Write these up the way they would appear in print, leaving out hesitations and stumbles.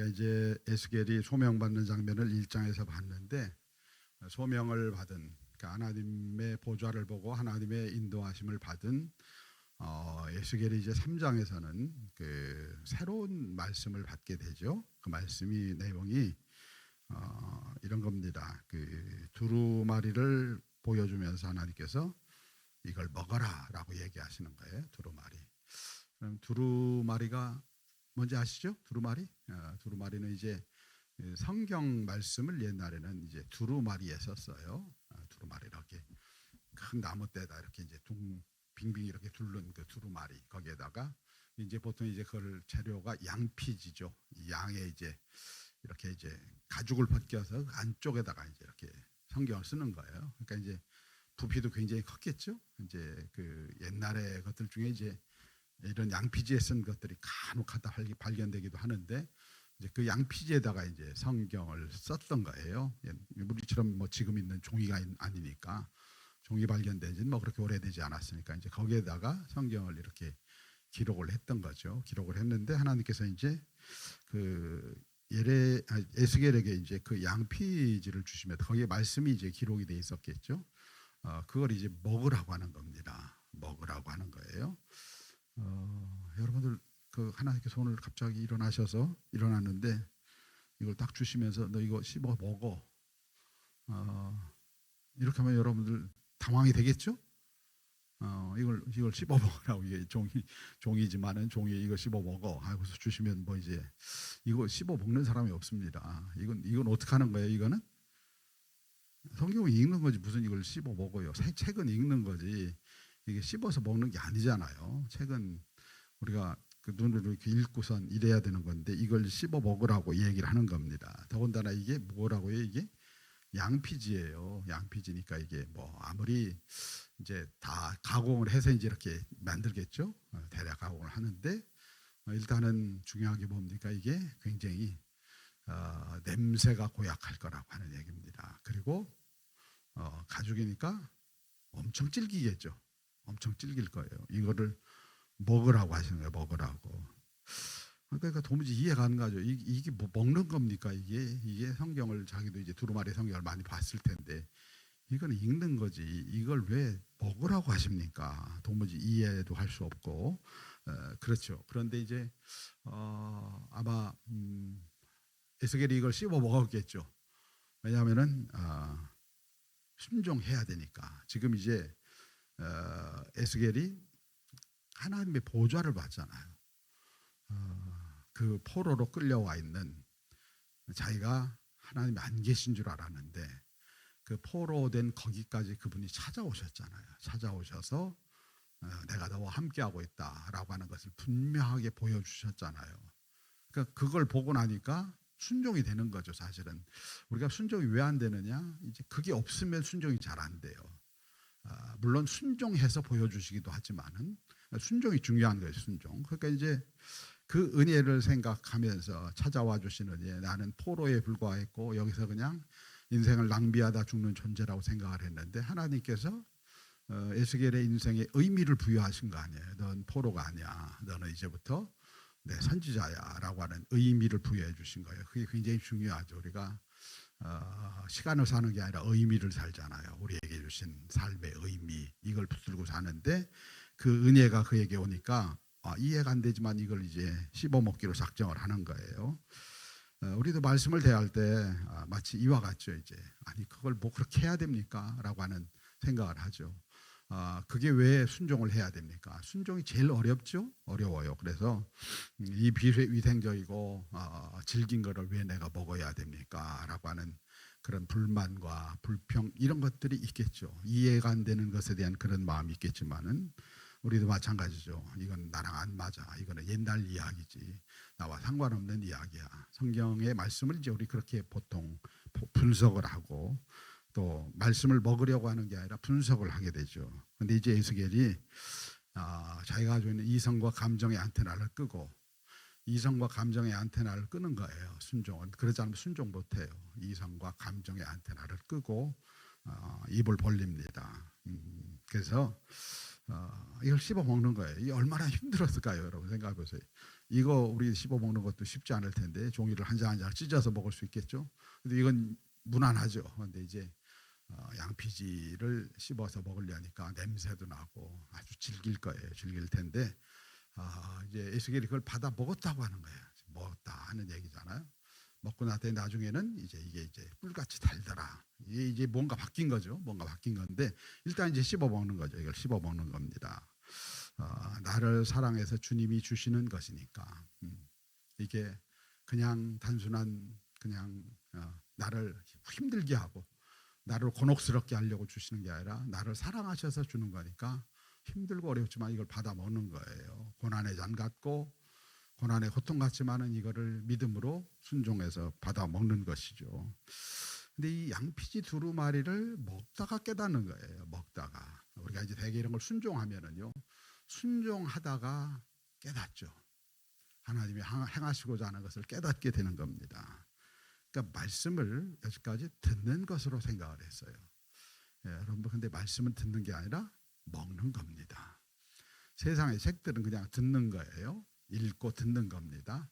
우리가 이제 에스겔이 소명받는 장면을 1장에서 봤는데, 소명을 받은, 그러니까 하나님의 보좌를 보고 하나님의 인도하심을 받은 에스겔이 이제 3장에서는 그 새로운 말씀을 받게 되죠. 그 말씀이 내용이 이런 겁니다. 그 두루마리를 보여주면서 하나님께서 이걸 먹어라라고 얘기하시는 거예요. 두루마리. 그럼 두루마리가 뭔지 아시죠? 두루마리? 두루마리는 이제 성경 말씀을 옛날에는 이제 두루마리에 썼어요. 두루마리 이렇게 큰 나무대다 이렇게 이제 빙빙 이렇게 둘른 그 두루마리, 거기에다가 이제 보통 이제 그 재료가 양피지죠. 이 양에 이제 이렇게 이제 가죽을 벗겨서 안쪽에다가 이제 이렇게 성경을 쓰는 거예요. 그러니까 이제 부피도 굉장히 컸겠죠. 이제 그 옛날의 것들 중에 이제 이런 양피지에 쓴 것들이 간혹하다 발견되기도 하는데, 이제 그 양피지에다가 이제 성경을 썼던 거예요. 우리처럼 뭐 지금 있는 종이가 아니니까, 종이 발견된 지는 뭐 그렇게 오래되지 않았으니까 이제 거기에다가 성경을 이렇게 기록을 했던 거죠. 기록을 했는데 하나님께서 이제 그 에스겔에게 이제 그 양피지를 주시면 거기에 말씀이 이제 기록이 돼 있었겠죠. 그걸 이제 먹으라고 하는 겁니다. 먹으라고 하는 거예요. 여러분들 그 하나님께서 오늘 갑자기 일어났는데 이걸 딱 주시면서 너 이거 씹어 먹어. 이렇게 하면 여러분들 당황이 되겠죠? 이걸 씹어 먹으라고, 이게 종이지만은 종이에 이거 씹어 먹어 하고서 주시면 뭐 이제 이거 씹어 먹는 사람이 없습니다. 이건 어떻게 하는 거예요? 이거는 성경을 읽는 거지 무슨 이걸 씹어 먹어요. 책은 읽는 거지 이게 씹어서 먹는 게 아니잖아요. 책은 우리가 그 눈으로 이렇게 읽고선 이래야 되는 건데 이걸 씹어 먹으라고 얘기를 하는 겁니다. 더군다나 이게 뭐라고요? 이게 양피지예요. 양피지니까 이게 뭐 아무리 이제 다 가공을 해서 이제 이렇게 만들겠죠. 대략 가공을 하는데 일단은 중요한 게 뭡니까? 이게 굉장히 냄새가 고약할 거라고 하는 얘기입니다. 그리고 가죽이니까 엄청 질기겠죠. 엄청 질길 거예요. 이거를 먹으라고 하시는 거예요. 먹으라고. 그러니까 도무지 이해가 안 가죠. 이게 뭐 먹는 겁니까? 이게 성경을 자기도 이제 두루마리 성경을 많이 봤을 텐데 이거는 읽는 거지. 이걸 왜 먹으라고 하십니까? 도무지 이해도 할 수 없고 그렇죠. 그런데 이제 아마 에스겔이 이걸 씹어 먹었겠죠. 왜냐하면은 순종해야 되니까. 지금 이제 에스겔이 하나님의 보좌를 받잖아요. 그 포로로 끌려와 있는, 자기가 하나님이 안 계신 줄 알았는데 그 포로된 거기까지 그분이 찾아오셨잖아요. 찾아오셔서 내가 너와 함께하고 있다라고 하는 것을 분명하게 보여주셨잖아요. 그러니까 그걸 보고 나니까 순종이 되는 거죠. 사실은 우리가 순종이 왜 안 되느냐, 이제 그게 없으면 순종이 잘 안 돼요. 물론 순종해서 보여주시기도 하지만은 순종이 중요한 거예요. 순종. 그러니까 이제 그 은혜를 생각하면서 찾아와 주신 은혜, 나는 포로에 불과했고 여기서 그냥 인생을 낭비하다 죽는 존재라고 생각을 했는데 하나님께서 에스겔의 인생에 의미를 부여하신 거 아니에요. 넌 포로가 아니야. 너는 이제부터 내 선지자야 라고 하는 의미를 부여해 주신 거예요. 그게 굉장히 중요하죠. 우리가 시간을 사는 게 아니라 의미를 살잖아요. 우리에게 주신 삶의 의미, 이걸 붙들고 사는데 그 은혜가 그에게 오니까 이해가 안 되지만 이걸 이제 씹어먹기로 작정을 하는 거예요. 우리도 말씀을 대할 때 마치 이와 같죠. 이제 아니 그걸 뭐 그렇게 해야 됩니까? 라고 하는 생각을 하죠. 그게 왜 순종을 해야 됩니까? 순종이 제일 어렵죠? 어려워요. 그래서 이 비위생적이고 질긴 거를 왜 내가 먹어야 됩니까? 라고 하는 그런 불만과 불평, 이런 것들이 있겠죠. 이해가 안 되는 것에 대한 그런 마음이 있겠지만은 우리도 마찬가지죠. 이건 나랑 안 맞아. 이거는 옛날 이야기지. 나와 상관없는 이야기야. 성경의 말씀을 이제 우리 그렇게 보통 분석을 하고 또 말씀을 먹으려고 하는 게 아니라 분석을 하게 되죠. 그런데 이제 에스겔이 자기가 가지고 있는 이성과 감정의 안테나를 끄고, 이성과 감정의 안테나를 끄는 거예요. 순종은. 그러지 않으면 순종 못해요. 이성과 감정의 안테나를 끄고 입을 벌립니다. 그래서 이걸 씹어 먹는 거예요. 이게 얼마나 힘들었을까요, 여러분 생각해 보세요. 이거 우리 씹어 먹는 것도 쉽지 않을 텐데 종이를 한 장 한 장 찢어서 먹을 수 있겠죠. 근데 이건 무난하죠. 근데 이제 양피지를 씹어서 먹으려니까 냄새도 나고 아주 질길 거예요. 질길 텐데 이제 에스겔이 그걸 받아 먹었다고 하는 거예요. 먹었다 하는 얘기잖아요. 먹고 나더니 나중에는 이게 이제 꿀같이 달더라. 이게 이제 뭔가 바뀐 거죠. 뭔가 바뀐 건데 일단 이제 씹어 먹는 거죠. 이걸 씹어 먹는 겁니다. 나를 사랑해서 주님이 주시는 것이니까 이게 그냥 단순한 그냥 나를 힘들게 하고 나를 곤혹스럽게 하려고 주시는 게 아니라 나를 사랑하셔서 주는 거니까 힘들고 어렵지만 이걸 받아 먹는 거예요. 고난의 잔 같고 고난의 고통 같지만은 이거를 믿음으로 순종해서 받아 먹는 것이죠. 근데 이 양피지 두루마리를 먹다가 깨닫는 거예요. 먹다가 우리가 이제 대개 이런 걸 순종하면은요, 순종하다가 깨닫죠. 하나님이 행하시고자 하는 것을 깨닫게 되는 겁니다. 그러니까 말씀을 여기까지 듣는 것으로 생각을 했어요. 여러분, 근데 말씀은 듣는 게 아니라 먹는 겁니다. 세상의 책들은 그냥 듣는 거예요. 읽고 듣는 겁니다.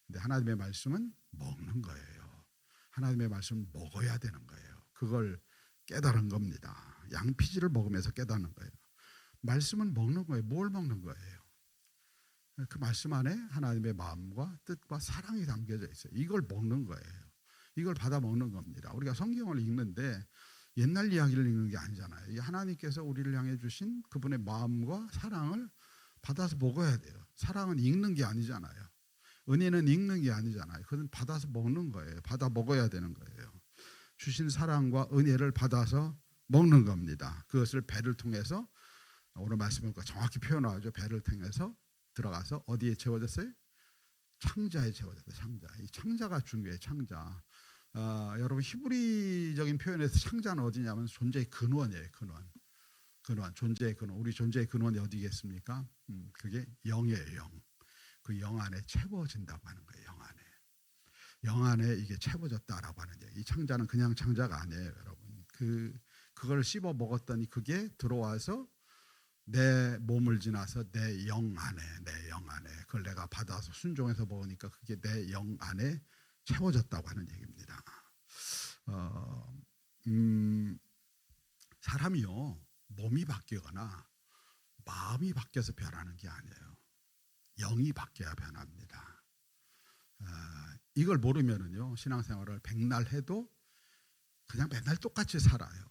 근데 하나님의 말씀은 먹는 거예요. 하나님의 말씀을 먹어야 되는 거예요. 그걸 깨달은 겁니다. 양피지를 먹으면서 깨닫는 거예요. 말씀은 먹는 거예요. 뭘 먹는 거예요? 그 말씀 안에 하나님의 마음과 뜻과 사랑이 담겨져 있어요. 이걸 먹는 거예요. 이걸 받아 먹는 겁니다. 우리가 성경을 읽는데 옛날 이야기를 읽는 게 아니잖아요. 하나님께서 우리를 향해 주신 그분의 마음과 사랑을 받아서 먹어야 돼요. 사랑은 읽는 게 아니잖아요. 은혜는 읽는 게 아니잖아요. 그건 받아서 먹는 거예요. 받아 먹어야 되는 거예요. 주신 사랑과 은혜를 받아서 먹는 겁니다. 그것을 배를 통해서 오늘 말씀을 정확히 표현하죠. 배를 통해서 들어가서 어디에 채워졌어요? 창자에 채워졌어요. 창자. 이 창자가 중요해요. 창자. 여러분 히브리적인 표현에서 창자는 어디냐면 존재의 근원이에요. 근원. 존재의 근원. 우리 존재의 근원이 어디겠습니까? 그게 영이에요. 영. 그 영 안에 채워진다고 하는 거예요. 영 안에. 영 안에 이게 채워졌다라고 하는 얘기. 이 창자는 그냥 창자가 아니에요, 여러분. 그걸 씹어 먹었더니 그게 들어와서 내 몸을 지나서 내 영 안에 그걸 내가 받아서 순종해서 먹으니까 그게 내 영 안에 채워졌다고 하는 얘기입니다. 사람이요, 몸이 바뀌거나 마음이 바뀌어서 변하는 게 아니에요. 영이 바뀌어야 변합니다. 이걸 모르면은요, 신앙생활을 백날 해도 그냥 맨날 똑같이 살아요.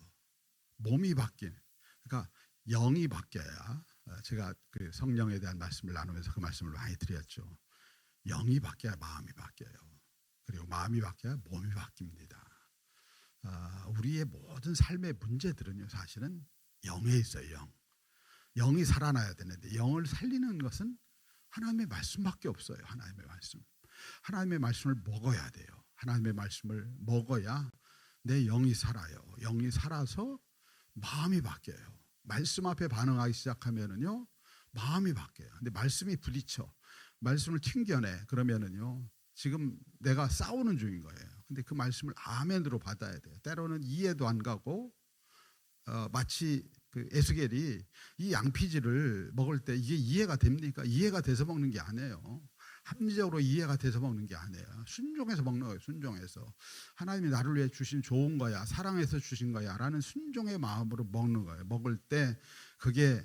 몸이 바뀐. 그러니까 영이 바뀌어야, 제가 그 성령에 대한 말씀을 나누면서 그 말씀을 많이 드렸죠. 영이 바뀌어야 마음이 바뀌어요. 그리고 마음이 바뀌어야 몸이 바뀝니다. 우리의 모든 삶의 문제들은요, 사실은 영에 있어요. 영이 살아나야 되는데 영을 살리는 것은 하나님의 말씀밖에 없어요. 하나님의 말씀을 먹어야 돼요. 하나님의 말씀을 먹어야 내 영이 살아요. 영이 살아서 마음이 바뀌어요. 말씀 앞에 반응하기 시작하면은요, 마음이 바뀌어요. 근데 말씀이 부딪혀, 말씀을 튕겨내. 그러면은요, 지금 내가 싸우는 중인 거예요. 근데 그 말씀을 아멘으로 받아야 돼요. 때로는 이해도 안 가고, 마치 그 에스겔이 이 양피지를 먹을 때 이게 이해가 됩니까? 이해가 돼서 먹는 게 아니에요. 합리적으로 이해가 돼서 먹는 게 아니에요. 순종해서 먹는 거예요. 순종해서. 하나님이 나를 위해 주신 좋은 거야, 사랑해서 주신 거야 라는 순종의 마음으로 먹는 거예요. 먹을 때 그게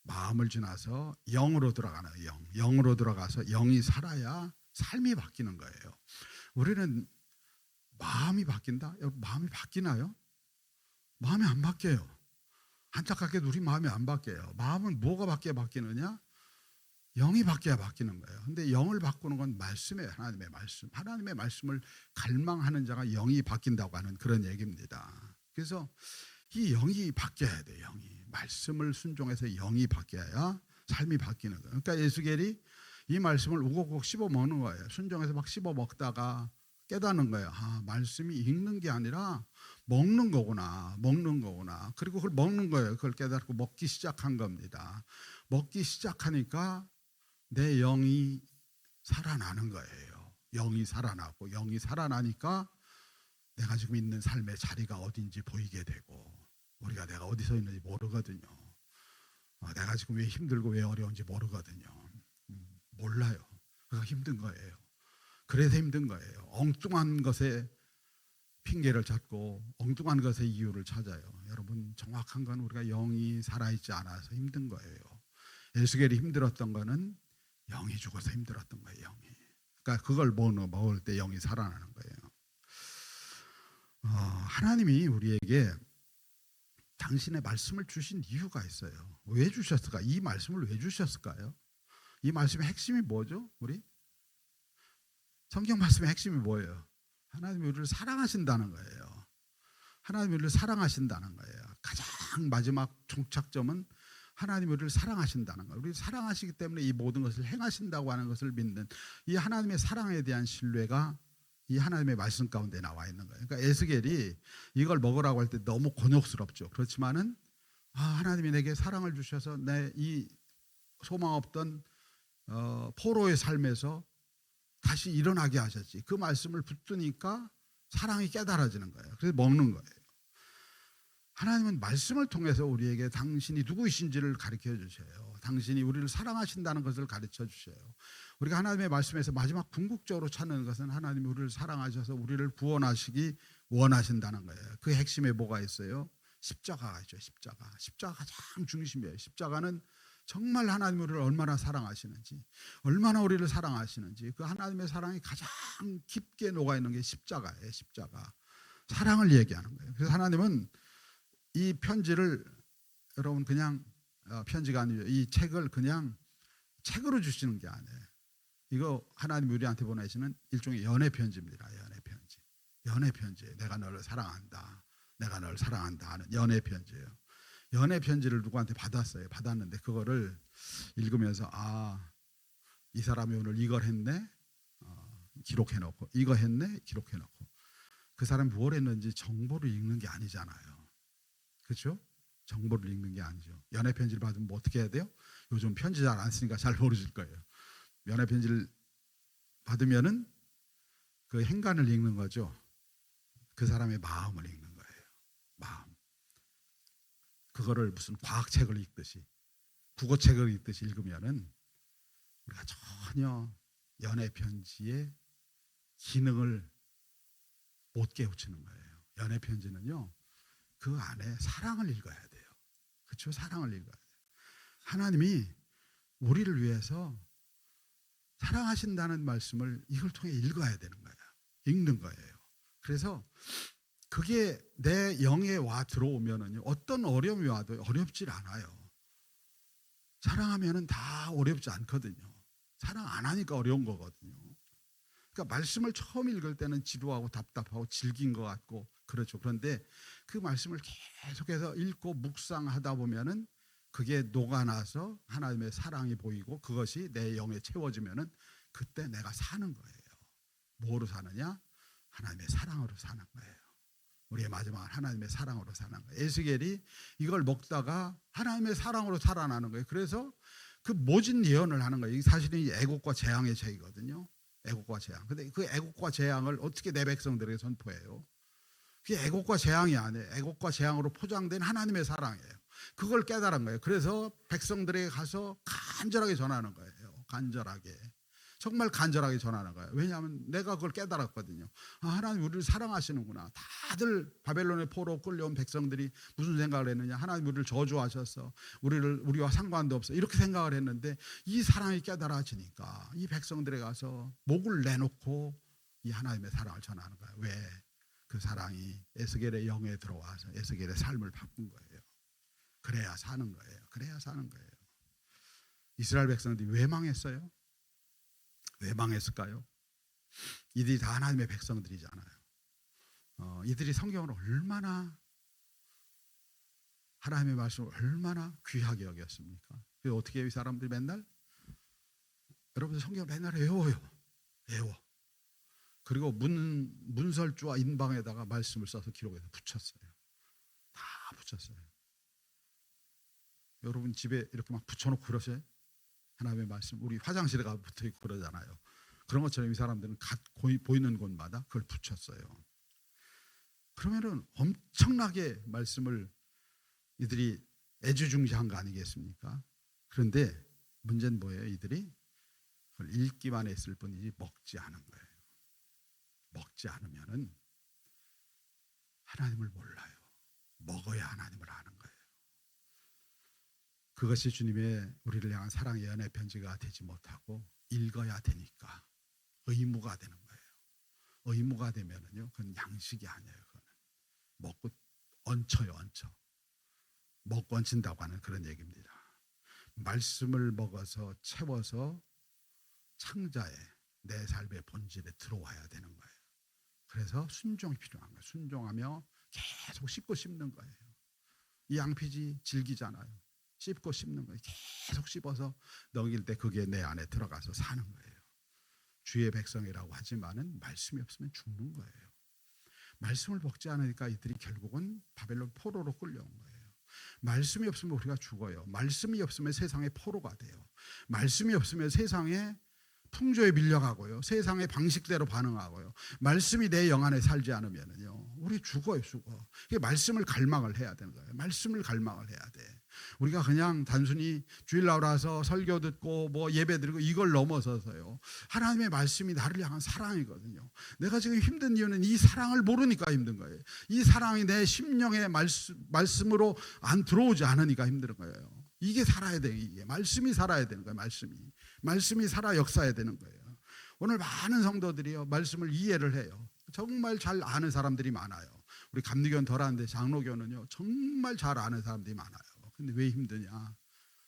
마음을 지나서 영으로 들어가는 영. 영으로 들어가서 영이 살아야 삶이 바뀌는 거예요. 우리는 마음이 바뀐다? 여러분, 마음이 바뀌나요? 마음이 안 바뀌어요. 안타깝게도 우리 마음이 안 바뀌어요. 마음은 뭐가 바뀌느냐? 영이 바뀌어야 바뀌는 거예요. 근데 영을 바꾸는 건 말씀이에요. 하나님의 말씀. 하나님의 말씀을 갈망하는 자가 영이 바뀐다고 하는 그런 얘기입니다. 그래서 이 영이 바뀌어야 돼요. 영이. 말씀을 순종해서 영이 바뀌어야 삶이 바뀌는 거예요. 그러니까 에스겔이 이 말씀을 우걱우걱 씹어 먹는 거예요. 순종해서 막 씹어 먹다가 깨닫는 거예요. 말씀이 읽는 게 아니라 먹는 거구나. 그리고 그걸 먹는 거예요. 그걸 깨닫고 먹기 시작한 겁니다. 먹기 시작하니까 내 영이 살아나는 거예요. 영이 살아나고, 영이 살아나니까 내가 지금 있는 삶의 자리가 어딘지 보이게 되고, 내가 어디서 있는지 모르거든요. 내가 지금 왜 힘들고 왜 어려운지 모르거든요. 몰라요. 그거 힘든 거예요. 그래서 힘든 거예요. 엉뚱한 것에 핑계를 찾고 엉뚱한 것에 이유를 찾아요. 여러분, 정확한 건 우리가 영이 살아있지 않아서 힘든 거예요. 에스겔이 힘들었던 거는 영이 죽어서 힘들었던 거예요. 영이. 그러니까 그걸 먹을 때 영이 살아나는 거예요. 하나님이 우리에게 당신의 말씀을 주신 이유가 있어요. 왜 주셨을까? 이 말씀을 왜 주셨을까요? 이 말씀의 핵심이 뭐죠? 우리 성경 말씀의 핵심이 뭐예요? 하나님이 우리를 사랑하신다는 거예요. 하나님이 우리를 사랑하신다는 거예요. 가장 마지막 종착점은 하나님이 우리를 사랑하신다는 거예요. 우리를 사랑하시기 때문에 이 모든 것을 행하신다고 하는 것을 믿는 이 하나님의 사랑에 대한 신뢰가 이 하나님의 말씀 가운데 나와 있는 거예요. 그러니까 에스겔이 이걸 먹으라고 할 때 너무 곤욕스럽죠. 그렇지만은 하나님이 내게 사랑을 주셔서 내 이 소망 없던 포로의 삶에서 다시 일어나게 하셨지. 그 말씀을 붙드니까 사랑이 깨달아지는 거예요. 그래서 먹는 거예요. 하나님은 말씀을 통해서 우리에게 당신이 누구이신지를 가르쳐 주셔요. 당신이 우리를 사랑하신다는 것을 가르쳐 주셔요. 우리가 하나님의 말씀에서 마지막 궁극적으로 찾는 것은 하나님이 우리를 사랑하셔서 우리를 구원하시기 원하신다는 거예요. 그 핵심에 뭐가 있어요? 십자가가 있죠. 십자가 가장 중심이에요. 십자가는 정말 하나님 우리를 얼마나 사랑하시는지, 얼마나 우리를 사랑하시는지 그 하나님의 사랑이 가장 깊게 녹아있는 게 십자가예요. 십자가. 사랑을 얘기하는 거예요. 그래서 하나님은 이 편지를 여러분 그냥 편지가 아니죠. 이 책을 그냥 책으로 주시는 게 아니에요. 이거 하나님 우리한테 보내시는 일종의 연애 편지입니다. 연애 편지예요. 내가 너를 사랑한다. 내가 너를 사랑한다 하는 연애 편지예요. 연애 편지를 누구한테 받았어요. 받았는데 그거를 읽으면서 이 사람이 오늘 이걸 했네. 기록해놓고 이거 했네. 기록해놓고 그 사람이 뭘 했는지 정보를 읽는 게 아니잖아요. 그렇죠? 정보를 읽는 게 아니죠. 연애 편지를 받으면 뭐 어떻게 해야 돼요? 요즘 편지 잘 안 쓰니까 잘 모르실 거예요. 연애 편지를 받으면은 그 행간을 읽는 거죠. 그 사람의 마음을 읽는 거예요. 마음. 그거를 무슨 과학책을 읽듯이 국어책을 읽듯이 읽으면은 우리가 전혀 연애 편지의 기능을 못 깨우치는 거예요. 연애 편지는요, 그 안에 사랑을 읽어야 돼요. 그렇죠? 사랑을 읽어야 돼요. 하나님이 우리를 위해서 사랑하신다는 말씀을 이걸 통해 읽어야 되는 거예요. 읽는 거예요. 그래서 그게 내 영에 와 들어오면은요, 어떤 어려움이 와도 어렵질 않아요. 사랑하면은 다 어렵지 않거든요. 사랑 안 하니까 어려운 거거든요. 그러니까 말씀을 처음 읽을 때는 지루하고 답답하고 질긴 것 같고 그렇죠. 그런데 그 말씀을 계속해서 읽고 묵상하다 보면은 그게 녹아나서 하나님의 사랑이 보이고 그것이 내 영에 채워지면은 그때 내가 사는 거예요. 뭐로 사느냐? 하나님의 사랑으로 사는 거예요. 우리의 마지막은 하나님의 사랑으로 사는 거예요. 에스겔이 이걸 먹다가 하나님의 사랑으로 살아나는 거예요. 그래서 그 모진 예언을 하는 거예요. 사실은 이 애국과 재앙의 책이거든요. 애국과 재앙. 근데 그 애국과 재앙을 어떻게 내 백성들에게 선포해요? 그게 애국과 재앙이 아니에요. 애국과 재앙으로 포장된 하나님의 사랑이에요. 그걸 깨달은 거예요. 그래서 백성들에게 가서 간절하게 전하는 거예요. 간절하게. 정말 간절하게 전하는 거예요. 왜냐하면 내가 그걸 깨달았거든요. 하나님 우리를 사랑하시는구나. 다들 바벨론의 포로 끌려온 백성들이 무슨 생각을 했느냐. 하나님 우리를 저주하셔서 우리와 상관도 없어. 이렇게 생각을 했는데 이 사랑이 깨달아지니까 이 백성들에 가서 목을 내놓고 이 하나님의 사랑을 전하는 거예요. 왜? 그 사랑이 에스겔의 영에 들어와서 에스겔의 삶을 바꾼 거예요. 그래야 사는 거예요. 그래야 사는 거예요. 이스라엘 백성들이 왜 망했어요? 왜 망했을까요? 이들이 다 하나님의 백성들이잖아요. 이들이 성경을 얼마나 하나님의 말씀을 얼마나 귀하게 여겼습니까? 그래서 어떻게 해요? 이 사람들이 맨날 여러분들 성경을 맨날 외워요. 외워. 그리고 문설주와 인방에다가 말씀을 써서 기록해서 붙였어요. 다 붙였어요. 여러분 집에 이렇게 막 붙여놓고 그러세요? 하나님의 말씀. 우리 화장실에 가서 붙어있고 그러잖아요. 그런 것처럼 이 사람들은 보이는 곳마다 그걸 붙였어요. 그러면은 엄청나게 말씀을 이들이 애지중지한 거 아니겠습니까? 그런데 문제는 뭐예요? 이들이 그걸 읽기만 했을 뿐이지 먹지 않은 거예요. 먹지 않으면은 하나님을 몰라요. 먹어야 하나님을 아는 거예요. 그것이 주님의 우리를 향한 사랑의 연애 편지가 되지 못하고 읽어야 되니까 의무가 되는 거예요. 의무가 되면은요, 그건 양식이 아니에요. 그거는 먹고 얹혀요, 얹혀. 먹고 얹힌다고 하는 그런 얘기입니다. 말씀을 먹어서 채워서 창자에 내 삶의 본질에 들어와야 되는 거예요. 그래서 순종이 필요한 거예요. 순종하며 계속 씹고 씹는 거예요. 이 양피지 질기잖아요. 씹고 씹는 거예요. 계속 씹어서 넘길 때 그게 내 안에 들어가서 사는 거예요. 주의 백성이라고 하지만은 말씀이 없으면 죽는 거예요. 말씀을 먹지 않으니까 이들이 결국은 바벨론 포로로 끌려온 거예요. 말씀이 없으면 우리가 죽어요. 말씀이 없으면 세상의 포로가 돼요. 말씀이 없으면 세상에 풍조에 밀려가고요. 세상의 방식대로 반응하고요. 말씀이 내 영 안에 살지 않으면요, 우리 죽어요, 죽어. 이게 말씀을 갈망을 해야 되는 거예요. 말씀을 갈망을 해야 돼. 우리가 그냥 단순히 주일 나와서 설교 듣고 뭐 예배 드리고 이걸 넘어서서요, 하나님의 말씀이 나를 향한 사랑이거든요. 내가 지금 힘든 이유는 이 사랑을 모르니까 힘든 거예요. 이 사랑이 내 심령의 말씀으로 안 들어오지 않으니까 힘든 거예요. 이게 살아야 돼. 이게 말씀이 살아야 되는 거예요. 말씀이 살아 역사해야 되는 거예요. 오늘 많은 성도들이요, 말씀을 이해를 해요. 정말 잘 아는 사람들이 많아요. 우리 감리교는 덜한데 장로교는요, 정말 잘 아는 사람들이 많아요. 근데 왜 힘드냐?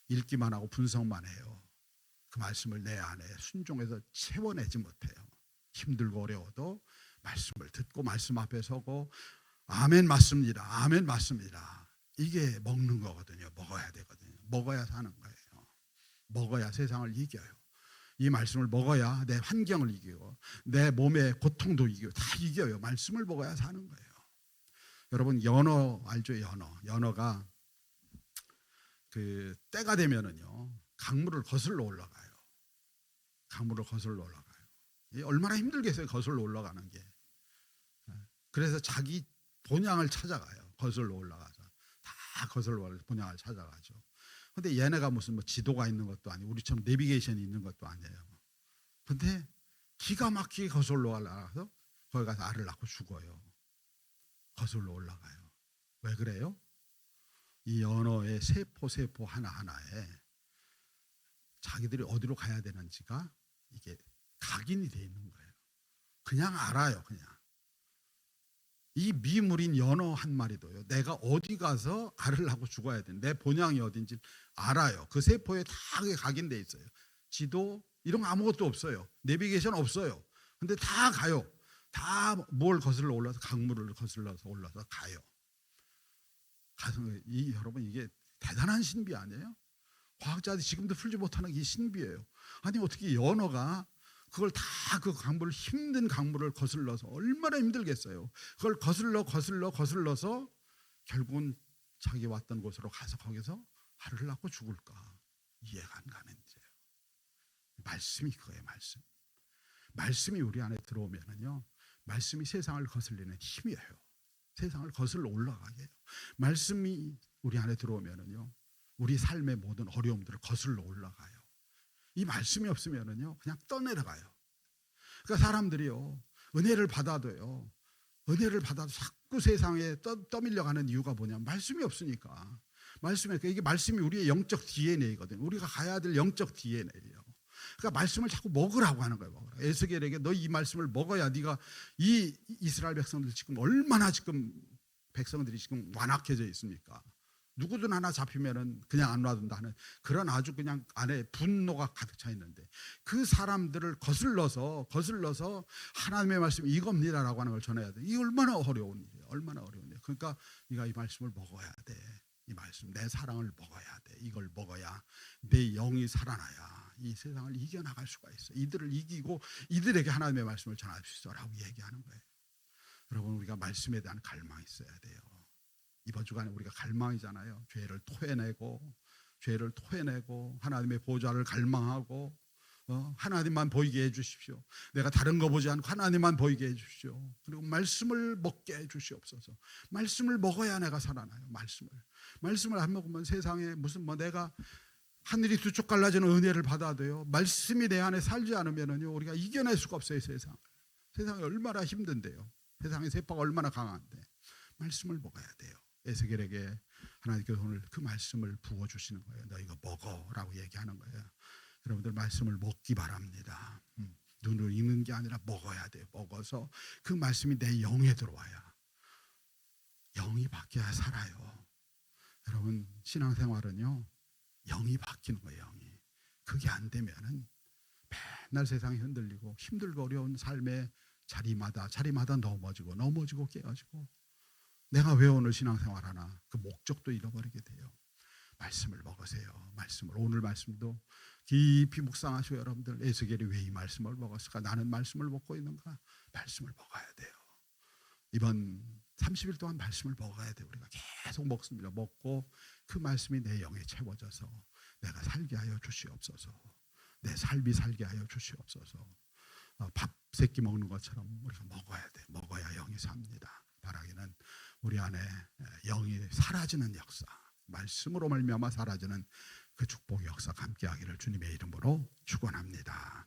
읽기만 하고 분석만 해요. 그 말씀을 내 안에 순종해서 채워내지 못해요. 힘들고 어려워도 말씀을 듣고 말씀 앞에 서고 아멘 맞습니다. 아멘 맞습니다. 이게 먹는 거거든요. 먹어야 되거든요. 먹어야 사는 거예요. 먹어야 세상을 이겨요. 이 말씀을 먹어야 내 환경을 이기고 내 몸의 고통도 이기고 다 이겨요. 말씀을 먹어야 사는 거예요. 여러분, 연어 알죠? 연어가 그 때가 되면은요, 강물을 거슬러 올라가요. 이게 얼마나 힘들겠어요, 거슬러 올라가는 게. 그래서 자기 본향을 찾아가요. 거슬러 올라가서 다 거슬러 본향을 찾아가죠. 근데 얘네가 무슨 뭐 지도가 있는 것도 아니고 우리처럼 내비게이션이 있는 것도 아니에요. 근데 기가 막히게 거슬러 올라가서 거기 가서 알을 낳고 죽어요. 거슬러 올라가요. 왜 그래요? 이 연어의 세포 하나하나에 자기들이 어디로 가야 되는지가 이게 각인이 돼 있는 거예요. 그냥 알아요. 그냥 이 미물인 연어 한 마리도요, 내가 어디 가서 알을 낳고 죽어야 되는, 내 본향이 어딘지 알아요. 그 세포에 다 각인돼 있어요. 지도 이런 거 아무것도 없어요. 내비게이션 없어요. 근데 다 가요. 다 뭘 거슬러 올라서, 강물을 거슬러서 올라서 가요. 가서 여러분, 이게 대단한 신비 아니에요? 과학자들이 지금도 풀지 못하는 이 신비예요. 아니, 어떻게 연어가 그걸 다 그 강물을, 힘든 강물을 거슬러서 얼마나 힘들겠어요. 그걸 거슬러서 결국은 자기 왔던 곳으로 가서 거기서 알을 낳고 죽을까? 이해가 안 가는 거예요. 말씀이 그거예요. 말씀이 우리 안에 들어오면은요, 말씀이 세상을 거슬리는 힘이에요. 세상을 거슬러 올라가게 해요. 말씀이 우리 안에 들어오면은요, 우리 삶의 모든 어려움들을 거슬러 올라가요. 이 말씀이 없으면은요, 그냥 떠내려가요. 그러니까 사람들이요, 은혜를 받아도 자꾸 세상에 떠밀려가는 이유가 뭐냐면 말씀이 없으니까. 이게 말씀이 우리의 영적 DNA거든요. 우리가 가야 될 영적 DNA예요. 그러니까 말씀을 자꾸 먹으라고 하는 거예요. 에스겔에게 너 이 말씀을 먹어야 네가, 이 이스라엘 백성들 지금 얼마나 지금 백성들이 지금 완악해져 있습니까? 누구든 하나 잡히면은 그냥 안 놔둔다는 그런 아주 그냥 안에 분노가 가득 차 있는데, 그 사람들을 거슬러서 하나님의 말씀이 이겁니다라고 하는 걸 전해야 돼. 이게 얼마나 어려운 일이에요. 그러니까 네가 이 말씀을 먹어야 돼. 이 말씀, 내 사랑을 먹어야 돼. 이걸 먹어야 내 영이 살아나야 이 세상을 이겨나갈 수가 있어. 이들을 이기고 이들에게 하나님의 말씀을 전할 수 있어라고 얘기하는 거예요. 여러분, 우리가 말씀에 대한 갈망이 있어야 돼요. 이번 주간에 우리가 갈망이잖아요. 죄를 토해내고 하나님의 보좌를 갈망하고, 하나님만 보이게 해주십시오. 내가 다른 거 보지 않고 하나님만 보이게 해주십시오. 그리고 말씀을 먹게 해주시옵소서. 말씀을 먹어야 내가 살아나요. 말씀을 안 먹으면 세상에 무슨 내가 하늘이 두 쪽 갈라지는 은혜를 받아도요, 말씀이 내 안에 살지 않으면은요, 우리가 이겨낼 수가 없어요. 세상이 얼마나 힘든데요. 세상의 세파가 얼마나 강한데 말씀을 먹어야 돼요. 에스겔에게 하나님께서 오늘 그 말씀을 부어주시는 거예요. 너 이거 먹어라고 얘기하는 거예요. 여러분들 말씀을 먹기 바랍니다. 눈으로 읽는 게 아니라 먹어야 돼요. 먹어서 그 말씀이 내 영에 들어와야, 영이 바뀌어야 살아요. 여러분 신앙생활은요, 영이 바뀌는 거예요. 영이. 그게 안 되면은 맨날 세상이 흔들리고 힘들고 어려운 삶의 자리마다 넘어지고 깨어지고, 내가 왜 오늘 신앙생활하나 그 목적도 잃어버리게 돼요. 말씀을 먹으세요. 오늘 말씀도 깊이 묵상하시고, 여러분들 에스겔이 왜 이 말씀을 먹었을까? 나는 말씀을 먹고 있는가? 말씀을 먹어야 돼요. 이번 30일 동안 말씀을 먹어야 돼요. 우리가 계속 먹습니다. 먹고 그 말씀이 내 영에 채워져서 내가 살게 하여 주시옵소서. 내 삶이 살게 하여 주시옵소서. 밥 세끼 먹는 것처럼 우리가 먹어야 돼. 먹어야 영이 삽니다. 바라기는 우리 안에 영이 사라지는 역사, 말씀으로 말미암아 사라지는 그 축복의 역사가 함께하기를 주님의 이름으로 축원합니다.